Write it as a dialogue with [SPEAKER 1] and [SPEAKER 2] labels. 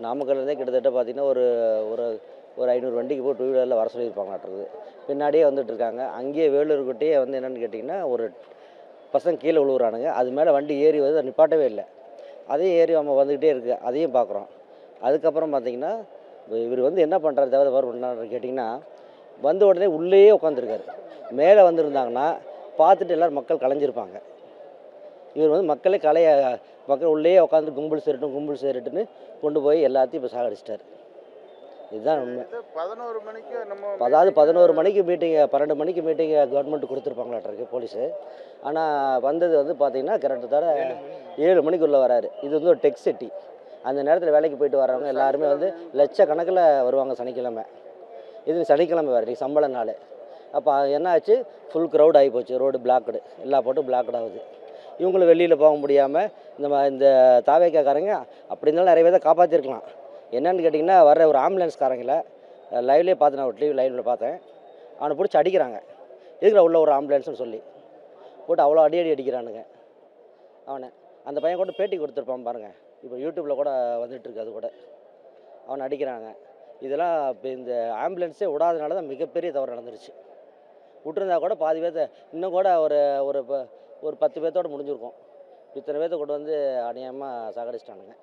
[SPEAKER 1] நாமக்கல்லேருந்தே கிட்டத்தட்ட பார்த்தீங்கன்னா, ஒரு ஒரு ஒரு 500 வண்டிக்கு போய் டூ வீலரில் வர சொல்லியிருப்பாங்களாட்டுருக்குது. பின்னாடியே வந்துட்டுருக்காங்க. அங்கேயே வேலூர்கிட்டயே வந்து என்னென்னு கேட்டிங்கன்னா, ஒரு பசங்க கீழே விழுவுறானுங்க. அது மேலே வண்டி ஏறி வருது, அது நிப்பாட்டவே இல்ல. அதையும் ஏறி நம்ம வந்துக்கிட்டே இருக்கு. அதையும் பார்க்குறோம். அதுக்கப்புறம் பார்த்தீங்கன்னா, இவர் வந்து என்ன பண்ணுறாரு தவறு பண்ணாருன்னு கேட்டிங்கன்னா, வந்த உடனே உள்ளேயே உட்காந்துருக்காரு. மேலே வந்திருந்தாங்கன்னா, பார்த்துட்டு எல்லோரும் மக்கள் கலைஞ்சிருப்பாங்க. இவர் வந்து மக்கள் உள்ளேயே உட்காந்து கும்பல் சேரட்டுன்னு கொண்டு போய் எல்லாத்தையும் இப்போ சாகடிச்சிட்டாரு. இதுதான் உண்மை.
[SPEAKER 2] 11 மணிக்கு
[SPEAKER 1] அதாவது 11 மணிக்கு மீட்டிங்கு, 12 மணிக்கு மீட்டிங்கு கவர்மெண்ட் கொடுத்துருப்பாங்களாட்டிருக்கு போலீஸு. ஆனால் வந்தது வந்து பார்த்தீங்கன்னா, கிட்டத்தட்ட 7 மணிக்குள்ளே வராரு. இது வந்து ஒரு டெக் சிட்டி. அந்த நேரத்தில் வேலைக்கு போயிட்டு வரவங்க எல்லாருமே வந்து லட்சக்கணக்கில் வருவாங்க சனிக்கிழமை. இது சனிக்கிழமை வேறு, இன்னைக்கு சம்பள நாள். அப்போ என்ன ஆச்சு, ஃபுல் க்ரௌட் ஆகி போச்சு. ரோடு பிளாக்டு, எல்லா போட்டும் பிளாக்டு ஆகுது. இவங்களும் வெளியில் போக முடியாமல் இந்த தாவேக்காரங்க அப்படி இருந்தாலும் நிறைய பேரை காப்பாற்றிருக்கலாம். என்னென்னு கேட்டிங்கன்னா, வர்ற ஒரு ஆம்புலன்ஸ்காரங்கள லைவ்லேயே பார்த்தேன், நான் ஒரு டிவி லைவில் பார்த்தேன். அவனை பிடிச்சி அடிக்கிறாங்க. எதுக்குடா உள்ள ஒரு ஆம்புலன்ஸ்னு சொல்லி போட்டு அவ்வளோ அடிக்கிறானுங்க அவனை. அந்த பையன் கூட பேட்டி கொடுத்துருப்பான் பாருங்கள், இப்போ யூடியூப்பில் கூட வந்துட்டுருக்கு. அது கூட அவனை அடிக்கிறாங்க. இதெல்லாம் இப்போ இந்த ஆம்புலன்ஸே விடாதனால தான் மிகப்பெரிய தவறு நடந்துருச்சு. விட்டுருந்தா கூட பாதி பேர்த்த இன்னும் கூட ஒரு ஒரு 10 பேர்த்தோடு முடிஞ்சிருக்கும். இத்தனை பேர்த்த கொண்டு வந்து அநியாயமாக சாகடிச்சிட்டானுங்க.